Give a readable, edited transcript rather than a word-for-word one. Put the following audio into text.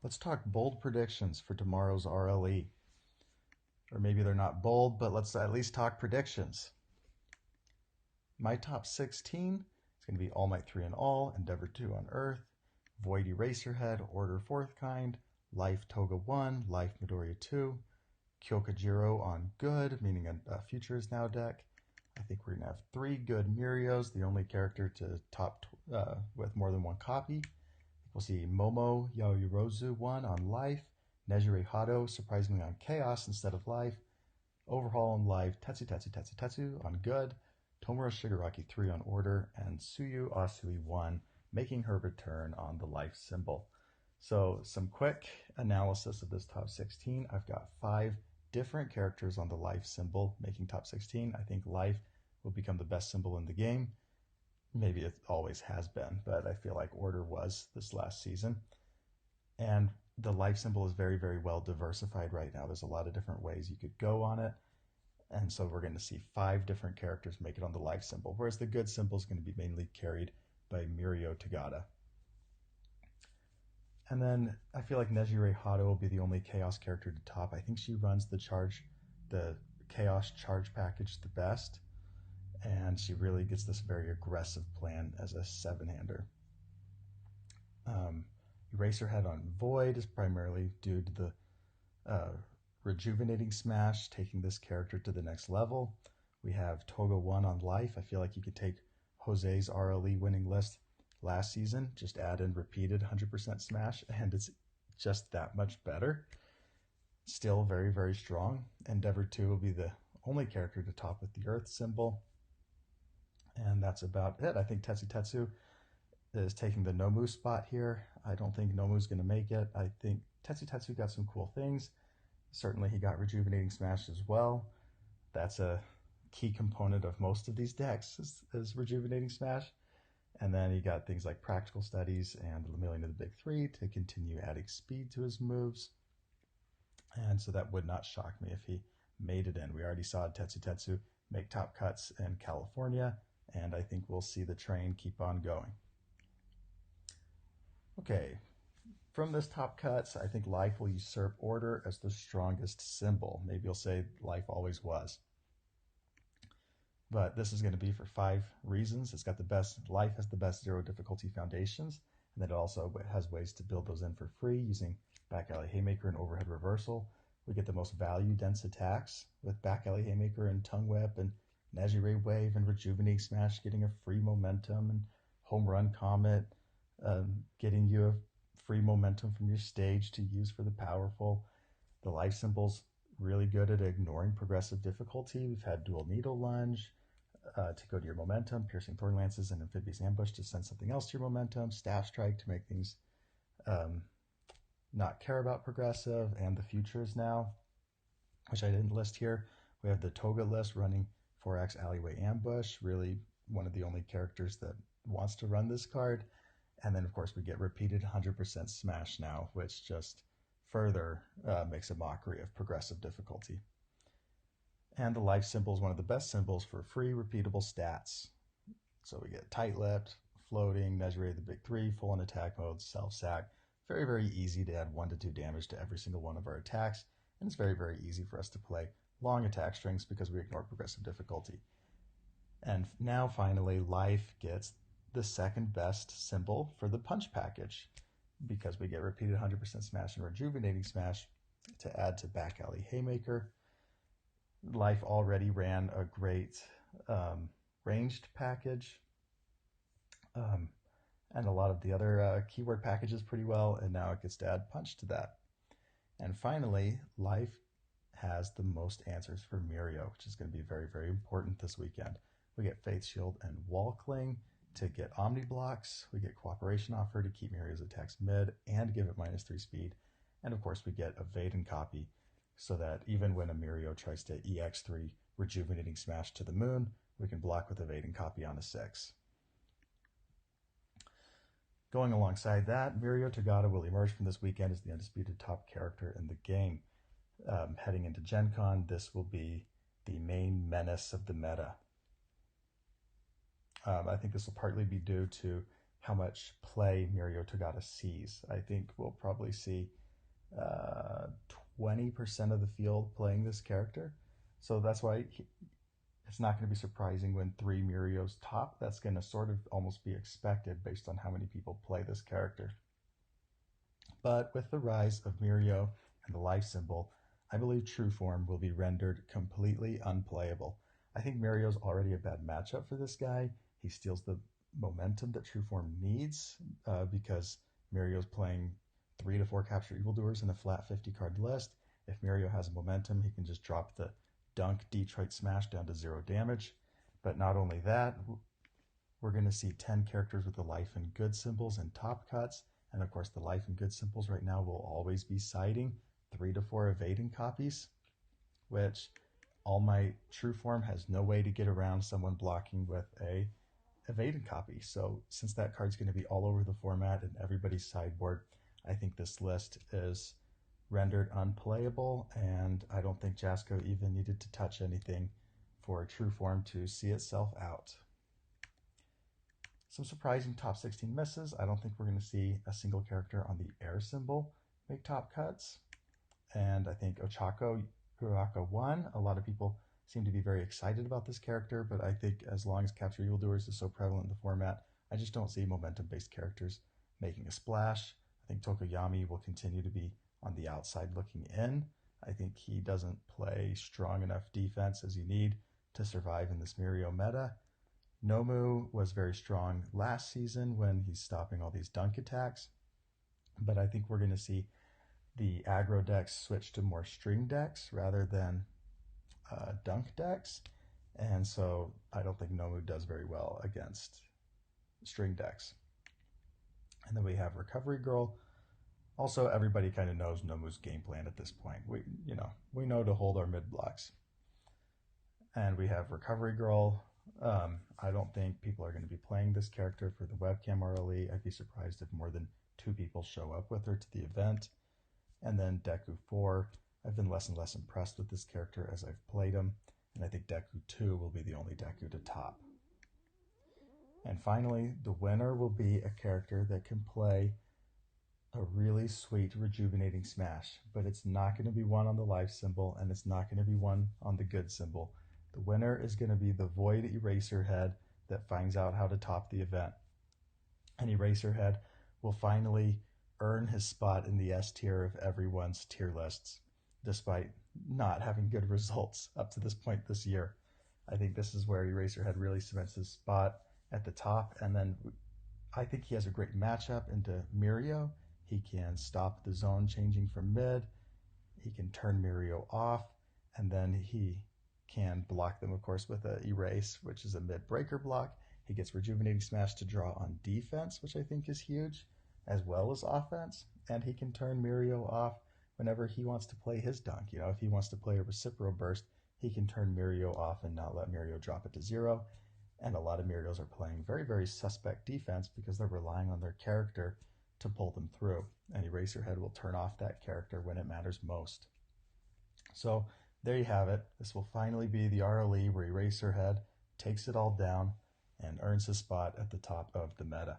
Let's talk bold predictions for tomorrow's RLE. Or maybe they're not bold, but let's at least talk predictions. My top 16 is going to be All Might 3 on All, Endeavor 2 on Earth, Void Eraserhead, Order 4th Kind, Life Toga 1, Life Midoriya 2, Kyokajiro on Good, meaning a Future is Now deck. I think we're going to have 3 good Mirios, the only character to top with more than 1 copy. We'll see Momo Yaoyorozu 1 on Life, Nejire Hado surprisingly on Chaos instead of Life, Overhaul on Life, Tetsu on Good, Tomura Shigaraki 3 on Order, and Tsuyu Asui 1 making her return on the Life symbol. So some quick analysis of this top 16. I've got 5 different characters on the Life symbol making top 16. I think Life will become the best symbol in the game. Maybe it always has been, but I feel like Order was this last season. And the Life symbol is very, very well diversified right now. There's a lot of different ways you could go on it. And so we're going to see 5 different characters make it on the Life symbol, whereas the Good symbol is going to be mainly carried by Mirio Tagada. And then I feel like Nejire Hado will be the only Chaos character to top. I think she runs the Chaos charge package the best, and she really gets this very aggressive plan as a 7-hander. Eraserhead on Void is primarily due to the Rejuvenating Smash, taking this character to the next level. We have Toga 1 on Life. I feel like you could take Jose's RLE winning list last season, just add in repeated 100% Smash, and it's just that much better. Still very, very strong. Endeavor 2 will be the only character to top with the Earth symbol. And that's about it. I think Tetsu is taking the Nomu spot here. I don't think Nomu's going to make it. I think Tetsu got some cool things. Certainly he got Rejuvenating Smash as well. That's a key component of most of these decks is Rejuvenating Smash. And then he got things like Practical Studies and Lemillion of the Big Three to continue adding speed to his moves. And so that would not shock me if he made it in. We already saw Tetsu make top cuts in California, and I think we'll see the train keep on going. Okay, from this top cuts, I think Life will usurp Order as the strongest symbol. Maybe you'll say Life always was. But this is going to be for 5 reasons. It's got the best, Life has the best 0 difficulty foundations, and then it also has ways to build those in for free using Back Alley Haymaker and Overhead Reversal. We get the most value-dense attacks with Back Alley Haymaker and Tongue Whip and Nejire Wave and Rejuvenating Smash getting a free momentum, and Home Run Comet getting you a free momentum from your stage to use for the powerful. The Life symbol's really good at ignoring progressive difficulty. We've had Dual Needle Lunge to go to your momentum, Piercing Thorn Lances and Amphibious Ambush to send something else to your momentum, Staff Strike to make things not care about progressive, and the Futures Now, which I didn't list here. We have the Toga list running 4X Alleyway Ambush, really one of the only characters that wants to run this card. And then, of course, we get repeated 100% Smash Now, which just further makes a mockery of progressive difficulty. And the Life symbol is one of the best symbols for free repeatable stats. So we get Tight-Lipped, Floating, Nejire the Big Three, Full on Attack Mode, Self-Sack. Very, very easy to add 1 to 2 damage to every single one of our attacks. And it's very, very easy for us to play long attack strings because we ignore progressive difficulty. And now, finally, Life gets the second best symbol for the Punch package because we get repeated 100% Smash and Rejuvenating Smash to add to Back Alley Haymaker. Life already ran a great ranged package and a lot of the other keyword packages pretty well, and now it gets to add Punch to that. And finally, Life has the most answers for Mirio, which is going to be very, very important this weekend. We get Faith Shield and Wall Cling to get Omni Blocks. We get Cooperation Offer to keep Mirio's attacks mid and give it -3 speed. And of course we get Evade and Copy so that even when a Mirio tries to EX3 Rejuvenating Smash to the moon, we can block with Evade and Copy on a 6. Going alongside that, Mirio Tagada will emerge from this weekend as the undisputed top character in the game. Heading into Gen Con, this will be the main menace of the meta. I think this will partly be due to how much play Mirio Togata sees. I think we'll probably see 20% of the field playing this character. So that's why it's not going to be surprising when 3 Mirios top. That's going to sort of almost be expected based on how many people play this character. But with the rise of Mirio and the life symbol, I believe True Form will be rendered completely unplayable. I think Mirio's already a bad matchup for this guy. He steals the momentum that True Form needs because Mirio's playing 3 to 4 Capture Evildoers in a flat 50 card list. If Mirio has momentum, he can just drop the Dunk Detroit Smash down to 0 damage. But not only that, we're going to see 10 characters with the life and good symbols and top cuts. And of course, the life and good symbols right now will always be siding 3 to 4 evading copies, which All Might True Form has no way to get around someone blocking with a evading copy. So since that card's going to be all over the format and everybody's sideboard, I think this list is rendered unplayable, and I don't think Jasco even needed to touch anything for True Form to see itself out. Some surprising top 16 misses. I don't think we're going to see a single character on the air symbol make top cuts. And I think Ochako Uraka won. A lot of people seem to be very excited about this character, but I think as long as Capture Evildoers is so prevalent in the format, I just don't see momentum-based characters making a splash. I think Tokoyami will continue to be on the outside looking in. I think he doesn't play strong enough defense as you need to survive in this Mirio meta. Nomu was very strong last season when he's stopping all these dunk attacks, but I think we're going to see the aggro decks switch to more string decks rather than dunk decks, and so I don't think Nomu does very well against string decks. And then we have Recovery Girl. Also, everybody kind of knows Nomu's game plan at this point. We know to hold our mid blocks. And we have Recovery Girl. I don't think people are going to be playing this character for the webcam RLE. I'd be surprised if more than 2 people show up with her to the event. And then Deku 4. I've been less and less impressed with this character as I've played him, and I think Deku 2 will be the only Deku to top. And finally, the winner will be a character that can play a really sweet rejuvenating smash, but it's not going to be one on the life symbol, and it's not going to be one on the good symbol. The winner is going to be the Void Eraserhead that finds out how to top the event. And Eraserhead will finally earn his spot in the S tier of everyone's tier lists, despite not having good results up to this point this year. I think this is where Eraserhead really cements his spot at the top, and then I think he has a great matchup into Mirio. He can stop the zone changing from mid, he can turn Mirio off, and then he can block them, of course, with a Erase, which is a mid breaker block. He gets Rejuvenating Smash to draw on defense, which I think is huge, as well as offense, and he can turn Mirio off whenever he wants to play his dunk. If he wants to play a Reciprocal Burst, he can turn Mirio off and not let Mirio drop it to 0. And a lot of Mirios are playing very, very suspect defense because they're relying on their character to pull them through. And Eraserhead will turn off that character when it matters most. So there you have it. This will finally be the RLE where Eraserhead takes it all down and earns his spot at the top of the meta.